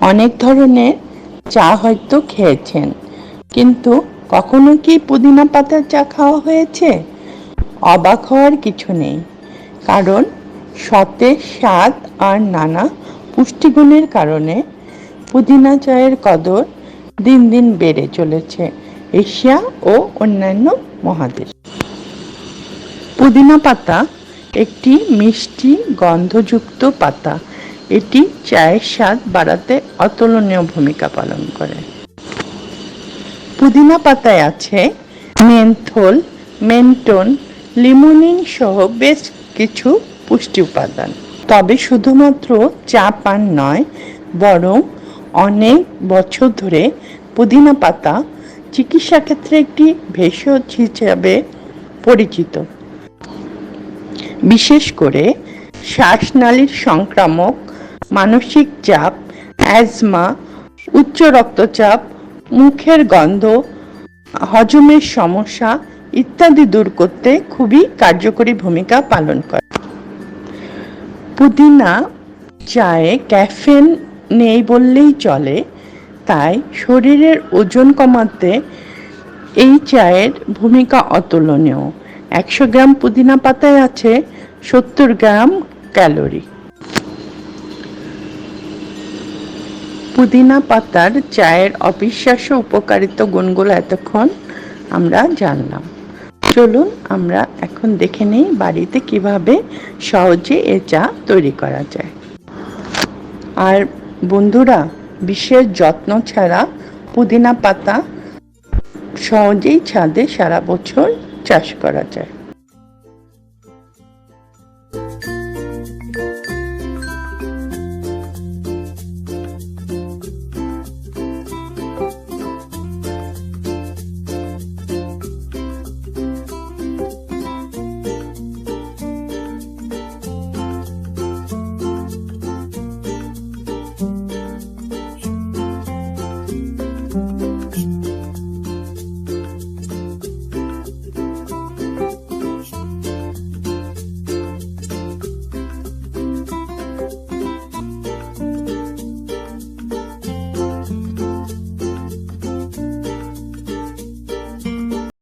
অনেক ধরনের চা হয়তো খেয়েছেন, কিন্তু কখনো কি পুদিনা পাতার চা খাওয়া হয়েছে? অবাক হওয়ার কিছু নেই, কারণ সতেজ স্বাদ আর নানা পুষ্টিগুণের কারণে পুদিনা চায়ের কদর দিন দিন বেড়ে চলেছে এশিয়া ও অন্যান্য মহাদেশে। পুদিনা পাতা একটি মিষ্টি গন্ধযুক্ত পাতা। এটি চায়ের স্বাদ বাড়াতে অতুলনীয় ভূমিকা পালন করে। পুদিনা পাতায় আছে মেন্থল, মেন্টন, লিমোনিন সহ বেশ কিছু পুষ্টি উপাদান। তবে শুধুমাত্র চা পান নয়, বরং অনেক বছর ধরে পুদিনা পাতা চিকিৎসা ক্ষেত্রে একটি ভেষজ হিসেবে পরিচিত। বিশেষ করে শ্বাসনালীর সংক্রামক, মানসিক চাপ, অ্যাজমা, উচ্চ রক্তচাপ, মুখের গন্ধ, হজমের সমস্যা ইত্যাদি দূর করতে খুবই কার্যকরী ভূমিকা পালন করে। পুদিনা চায়ে ক্যাফেন নেই বললেই চলে, তাই শরীরের ওজন কমাতে এই চায়ের ভূমিকা অতুলনীয়। 100 গ্রাম পুদিনা পাতায় আছে 70 গ্রাম ক্যালোরি। পুদিনা পাতার চায়ের অবিশ্বাস্য উপকারিত গুণগুলো এতক্ষণ আমরা জানলাম। চলুন আমরা এখন দেখে নেই বাড়িতে কিভাবে সহজে এ চা তৈরি করা যায়। আর বন্ধুরা, বিশেষ যত্ন ছাড়া পুদিনা পাতা সহজেই ছাদে সারা বছর চাষ করা যায়।